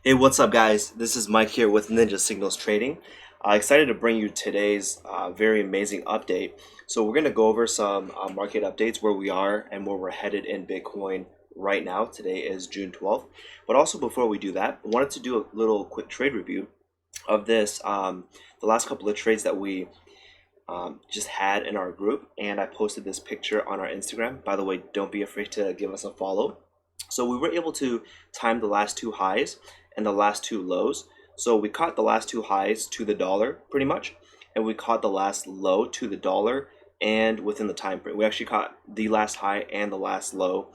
Hey, what's up, guys? This is Mike here with Ninja Signals Trading. Excited to bring you today's very amazing update. So, we're going to go over some market updates where we are and where we're headed in Bitcoin right now. Today is June 12th. But also, before we do that, I wanted to do a little quick trade review of the last couple of trades that we just had in our group. And I posted this picture on our Instagram. By the way, don't be afraid to give us a follow. So we were able to time the last two highs and the last two lows. So we caught the last two highs to the dollar pretty much, and we caught the last low to the dollar and within the time frame. We actually caught the last high and the last low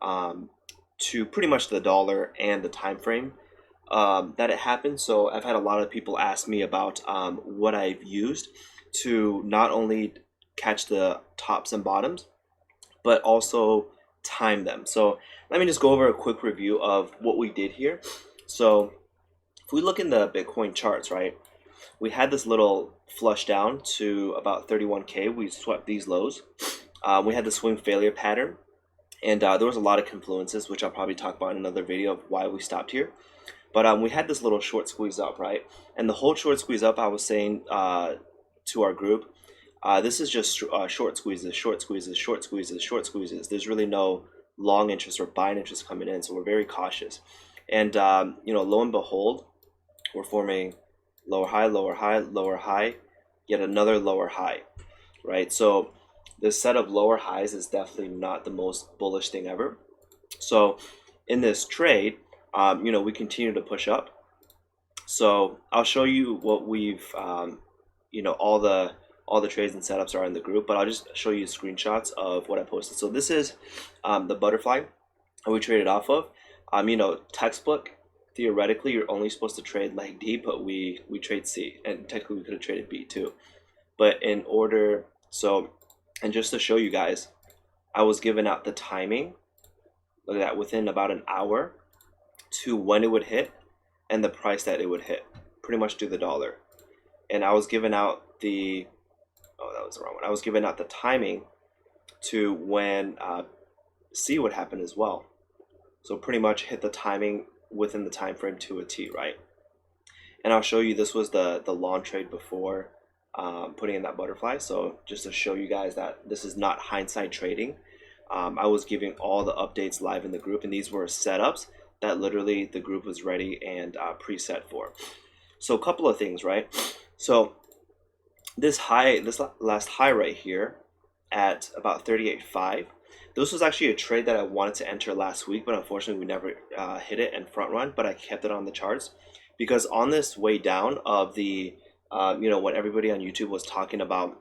to pretty much the dollar and the time frame that it happened. So I've had a lot of people ask me about what I've used to not only catch the tops and bottoms, but also time them. So let me just go over a quick review of what we did here. So if we look in the Bitcoin charts, right, we had this little flush down to about 31K. We swept these lows. We had the swing failure pattern, and there was a lot of confluences, which I'll probably talk about in another video of why we stopped here. But we had this little short squeeze up, right? And the whole short squeeze up, I was saying to our group, this is just short squeezes, short squeezes, short squeezes, short squeezes. There's really no long interest or buying interest coming in, so we're very cautious. And lo and behold, we're forming lower high, lower high, lower high, yet another lower high, right? So this set of lower highs is definitely not the most bullish thing ever. So in this trade, we continue to push up. So I'll show you what we've, all the trades and setups are in the group, but I'll just show you screenshots of what I posted. So this is the butterfly that we traded off of. Textbook, theoretically, you're only supposed to trade leg D, but we trade C, and technically we could have traded B too. But and just to show you guys, I was given out the timing, look at that, within about an hour to when it would hit and the price that it would hit, pretty much to the dollar. And I was given out that was the wrong one. I was given out the timing to when C would happen as well. So pretty much hit the timing within the time frame to a T, right? And I'll show you, this was the long trade before putting in that butterfly. So just to show you guys that this is not hindsight trading. I was giving all the updates live in the group, and these were setups that literally the group was ready and preset for. So a couple of things, right? So this last high right here at about 38.5, this was actually a trade that I wanted to enter last week, but unfortunately we never hit it and front run, but I kept it on the charts because on this way down of the, when everybody on YouTube was talking about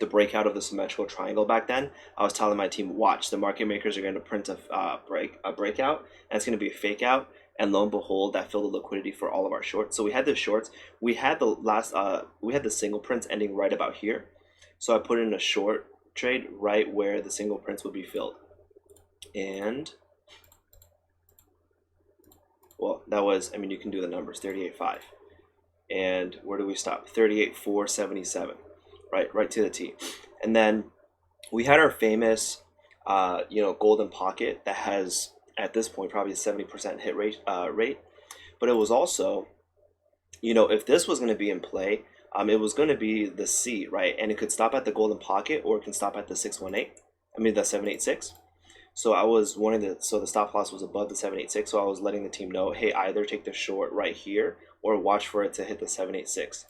the breakout of the symmetrical triangle back then, I was telling my team, watch, the market makers are going to print a breakout, and it's going to be a fake out. And lo and behold, that filled the liquidity for all of our shorts. So we had the shorts. We had the single prints ending right about here. So I put in a short trade right where the single prints would be filled. And well, that was, you can do the numbers, 38.5. And where do we stop? 38.477. Right to the T. And then we had our famous, golden pocket that has at this point probably a 70% hit rate. But it was also, if this was going to be in play, it was going to be the C, right? And it could stop at the golden pocket or it can stop at the 618. The 786. So I was so the stop loss was above the 786. So I was letting the team know, hey, either take the short right here or watch for it to hit the 786.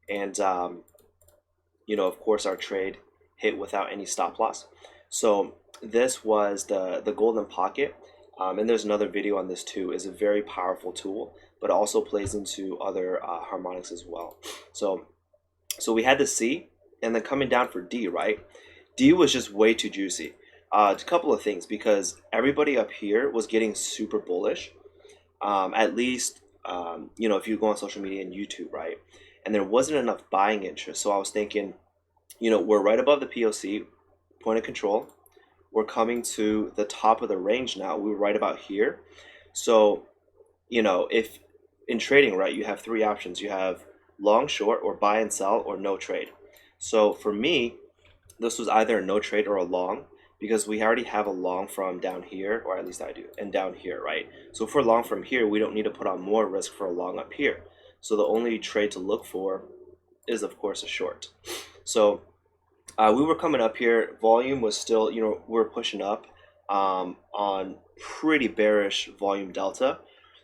And of course, our trade hit without any stop loss. So this was the golden pocket. And there's another video on this too. Is a very powerful tool, but also plays into other harmonics as well. So we had the C, and then coming down for D, right? D was just way too juicy. A couple of things, because everybody up here was getting super bullish. At least, if you go on social media and YouTube, right? And there wasn't enough buying interest. So I was thinking, we're right above the POC, point of control. We're coming to the top of the range now. We were right about here. So, if in trading, right, you have three options. You have long, short, or buy and sell, or no trade. So for me, this was either a no trade or a long. because we already have a long from down here, or at least I do, and down here, right? So if we're long from here, we don't need to put on more risk for a long up here. So the only trade to look for is, of course, a short. So we were coming up here. Volume was still, we were pushing up on pretty bearish volume delta.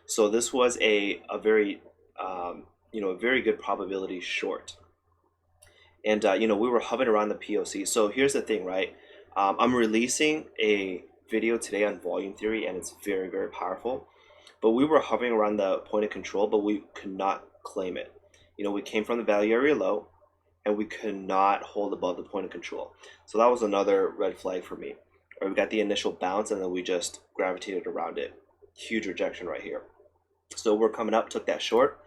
So this was a very, a very good probability short. And, we were hovering around the POC. So here's the thing, right? I'm releasing a video today on volume theory, and it's very, very powerful. But we were hovering around the point of control, but we could not claim it. We came from the value area low, and we could not hold above the point of control. So that was another red flag for me. Or we got the initial bounce, and then we just gravitated around it. Huge rejection right here. So we're coming up, took that short.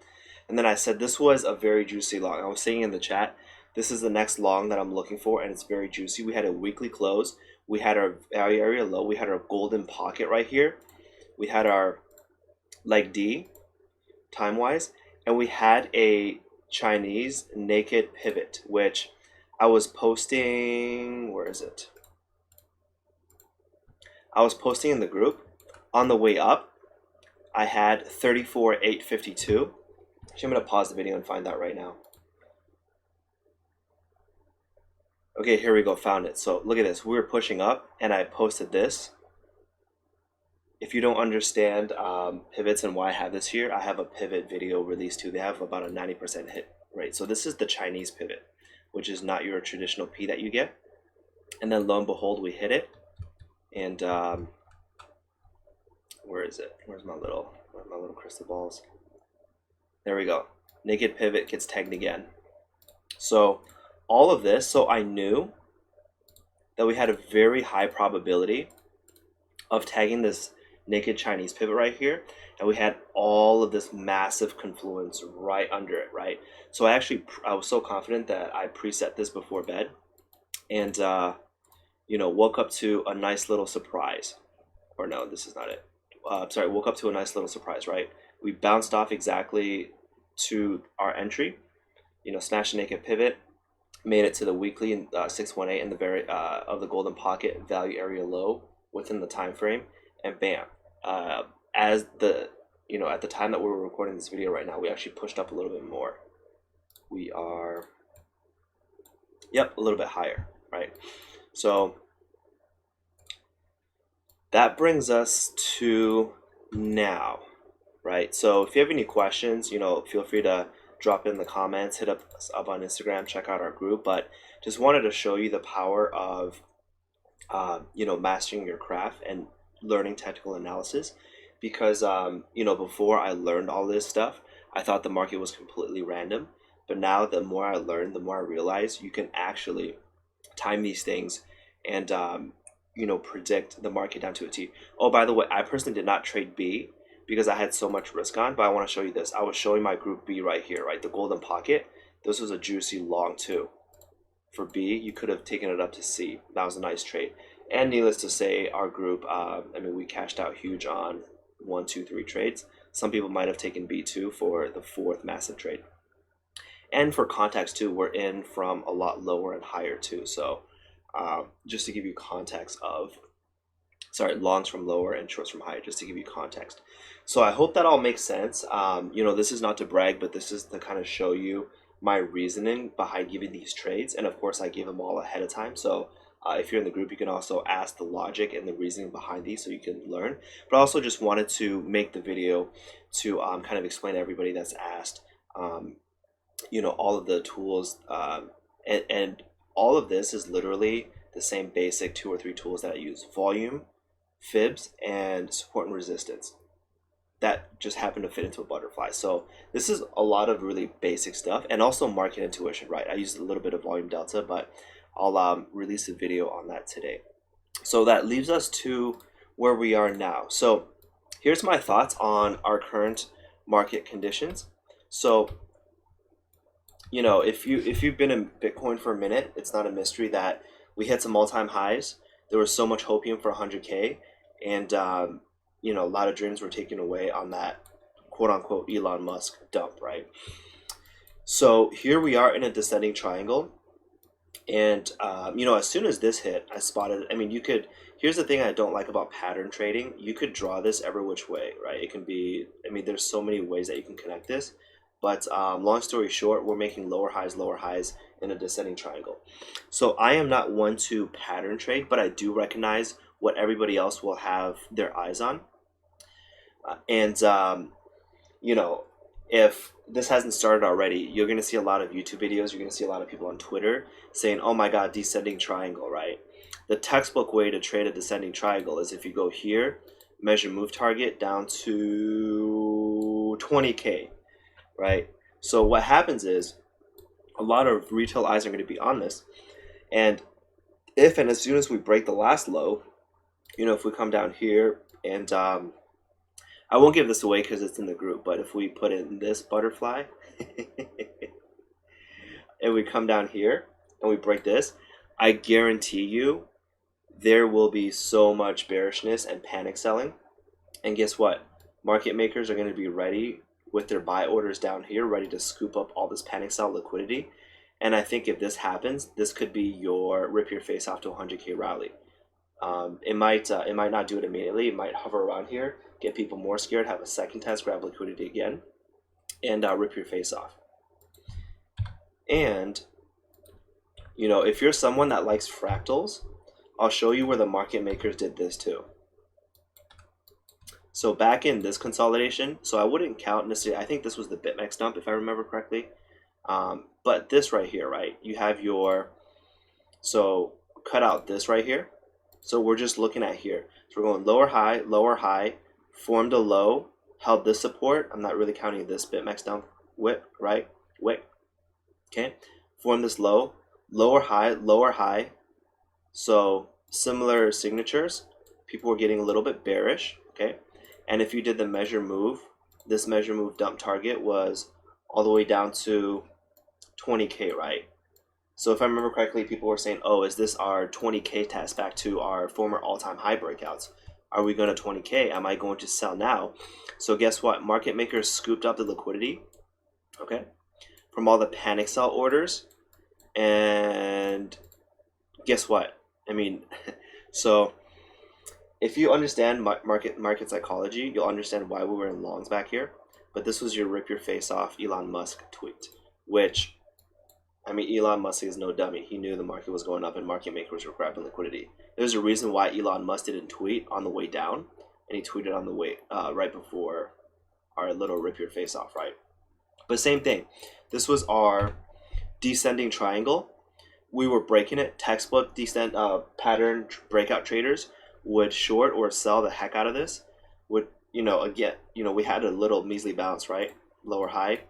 And then I said this was a very juicy long. I was saying in the chat, this is the next long that I'm looking for, and it's very juicy. We had a weekly close. We had our value area low. We had our golden pocket right here. We had our leg D, time-wise. And we had a Chinese naked pivot, which I was posting, where is it? I was posting in the group. On the way up, I had 34,852. Actually, I'm going to pause the video and find that right now. Okay, here we go, found it. So look at this, we were pushing up and I posted this. If you don't understand pivots and why I have this here, I have a pivot video released too. They have about a 90% hit rate. So this is the Chinese pivot, which is not your traditional P that you get. And then lo and behold, we hit it. And where is it? Where's my little crystal balls? There we go. Naked pivot gets tagged again. So all of this, so I knew that we had a very high probability of tagging this naked Chinese pivot right here, and we had all of this massive confluence right under it, right? So I was so confident that I preset this before bed, and woke up to a nice little surprise. Or no, this is not it. Woke up to a nice little surprise, right? We bounced off exactly to our entry, smashed a naked pivot, made it to the weekly in 618 in the very of the golden pocket value area low within the time frame, and bam, as the at the time that we were recording this video right now, we actually pushed up a little bit more. We are a little bit higher, right? So that brings us to now, right? So if you have any questions, feel free to drop in the comments, hit us up on Instagram, check out our group. But just wanted to show you the power of mastering your craft and learning technical analysis, because before I learned all this stuff, I thought the market was completely random. But now the more I learn, the more I realize you can actually time these things and predict the market down to a T. Oh, by the way, I personally did not trade B because I had so much risk on, but I want to show you this. I was showing my group B right here, right? The golden pocket. This was a juicy long too. For B, you could have taken it up to C. That was a nice trade. And needless to say, our group, we cashed out huge on 1, 2, 3 trades. Some people might have taken B2 for the 4th massive trade. And for context too, we're in from a lot lower and higher too. So just to give you context of, longs from lower and shorts from higher, just to give you context. So I hope that all makes sense. This is not to brag, but this is to kind of show you my reasoning behind giving these trades. And of course, I gave them all ahead of time. So if you're in the group, you can also ask the logic and the reasoning behind these so you can learn. But I also just wanted to make the video to kind of explain to everybody that's asked, all of the tools. And all of this is literally the same basic 2 or 3 tools that I use: volume, fibs, and support and resistance. That just happened to fit into a butterfly. So this is a lot of really basic stuff, and also market intuition, right? I used a little bit of volume delta, but I'll release a video on that today. So that leaves us to where we are now. So here's my thoughts on our current market conditions. So if you've been in Bitcoin for a minute, it's not a mystery that we hit some all-time highs. There was so much hopium for 100K, and a lot of dreams were taken away on that quote-unquote Elon Musk dump, right? So here we are in a descending triangle. And you know, as soon as this hit, I spotted. I mean, you could. Here's the thing I don't like about pattern trading. You could draw this every which way, right? It can be. I mean, there's so many ways that you can connect this. But long story short, we're making lower highs in a descending triangle. So I am not one to pattern trade, but I do recognize what everybody else will have their eyes on. And you know, if this hasn't started already, you're going to see a lot of YouTube videos. You're going to see a lot of people on Twitter saying, oh my God, descending triangle, right? The textbook way to trade a descending triangle is if you go here, measure move target down to 20K, right? So what happens is a lot of retail eyes are going to be on this. And if and as soon as we break the last low, you know, if we come down here and I won't give this away because it's in the group, but if we put in this butterfly and we come down here and we break this, I guarantee you there will be so much bearishness and panic selling. And guess what? Market makers are going to be ready with their buy orders down here, ready to scoop up all this panic sell liquidity. And I think if this happens, this could be your rip your face off to 100K rally. It might not do it immediately. It might hover around here, get people more scared, have a second test, grab liquidity again, and rip your face off. And you know, if you're someone that likes fractals, I'll show you where the market makers did this too. So back in this consolidation, so I wouldn't count necessarily. I think this was the BitMEX dump if I remember correctly. But this right here, right? You have your so cut out this right here. So we're just looking at here. So we're going lower high, formed a low, held this support. I'm not really counting this BitMEX dump whip, right? Wick. Okay. Form this low, lower high. So similar signatures. People were getting a little bit bearish. Okay. And if you did the measure move, this measure move dump target was all the way down to 20K, right? So if I remember correctly, people were saying, oh, is this our 20K test back to our former all-time high breakouts? Are we going to 20K? Am I going to sell now? So guess what? Market makers scooped up the liquidity, okay, from all the panic sell orders. And guess what? I mean, so if you understand market psychology, you'll understand why we were in longs back here. But this was your rip your face off Elon Musk tweet, which, I mean, Elon Musk is no dummy. He knew the market was going up and market makers were grabbing liquidity. There's a reason why Elon Musk didn't tweet on the way down, and he tweeted on the way right before our little rip your face off, right? But same thing. This was our descending triangle. We were breaking it. Textbook descent pattern breakout traders would short or sell the heck out of this. Would, you know, again, you know, we had a little measly bounce, right? Lower high.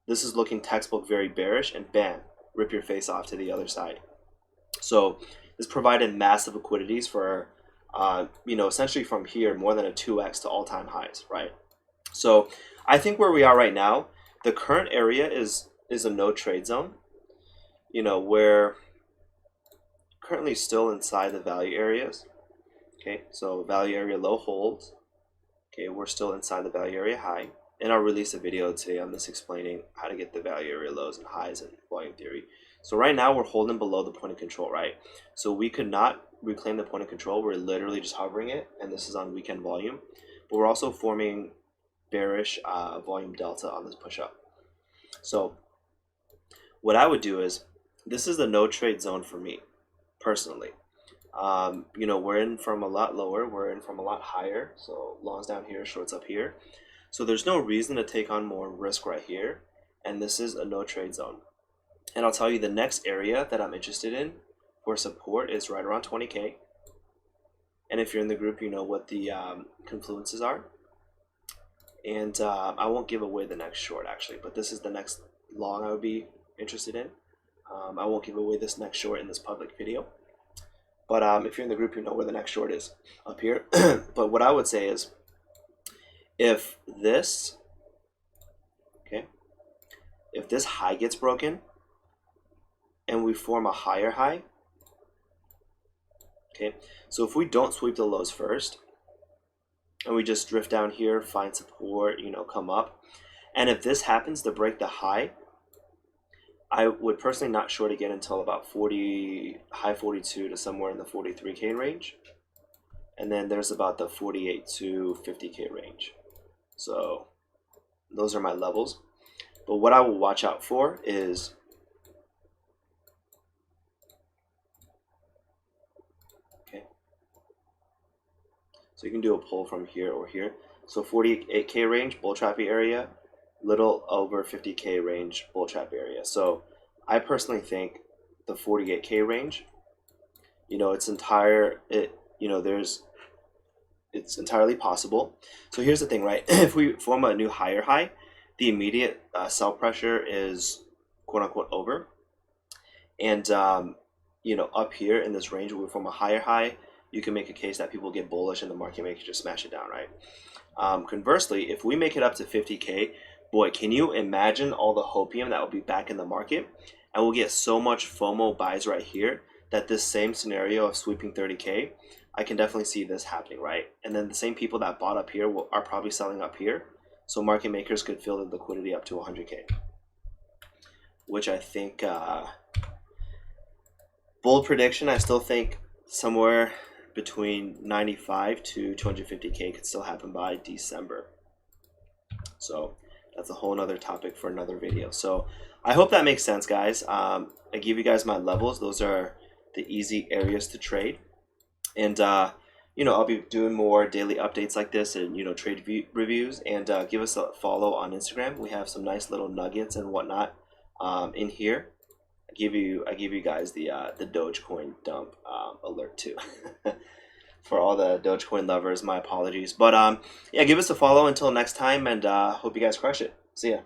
This is looking textbook very bearish, and bam, rip your face off to the other side. So this provided massive liquidities for, you know, essentially from here, more than a 2x to all-time highs, right? So I think where we are right now, the current area is a no trade zone. You know, we're currently still inside the value areas. Okay, so value area low holds. Okay, we're still inside the value area high. And I'll release a video today on this explaining how to get the value area lows and highs in volume theory. So right now we're holding below the point of control, right? So we could not reclaim the point of control. We're literally just hovering it, and this is on weekend volume. But we're also forming bearish volume delta on this push up. So what I would do is, this is the no trade zone for me, personally. You know, we're in from a lot lower, we're in from a lot higher. So longs down here, shorts up here. So there's no reason to take on more risk right here. And this is a no trade zone. And I'll tell you the next area that I'm interested in for support is right around 20K. And if you're in the group, you know what the confluences are. And I won't give away the next short actually, but this is the next long I would be interested in. I won't give away this next short in this public video. But if you're in the group, you know where the next short is, up here. But what I would say is, if this, okay, if this high gets broken and we form a higher high, okay, so if we don't sweep the lows first and we just drift down here, find support, you know, come up, and if this happens to break the high, I would personally not short again until about 40, high 42 to somewhere in the 43K range. And then there's about the 48 to 50K range. So those are my levels. But what I will watch out for is, okay, so you can do a pull from here or here. So 48K range, bull trappy area, little over 50K range, bull trap area. So I personally think the 48K range, it's it's entirely possible. So here's the thing, right? If we form a new higher high, the immediate sell pressure is quote unquote over. And up here in this range, we form a higher high. You can make a case that people get bullish and the market maker just smash it down, right? Conversely, if we make it up to 50K, boy, can you imagine all the hopium that will be back in the market? And we'll get so much FOMO buys right here that this same scenario of sweeping 30K, I can definitely see this happening, right? And then the same people that bought up here are probably selling up here. So market makers could fill the liquidity up to 100K, which I think, bold prediction, I still think somewhere between 95 to 250K could still happen by December. So that's a whole nother topic for another video. So I hope that makes sense, guys. I give you guys my levels. Those are the easy areas to trade. And, I'll be doing more daily updates like this and, trade reviews. And give us a follow on Instagram. We have some nice little nuggets and whatnot in here. I give you guys the Dogecoin dump alert too. For all the Dogecoin lovers, my apologies. But yeah, give us a follow until next time, and hope you guys crush it. See ya.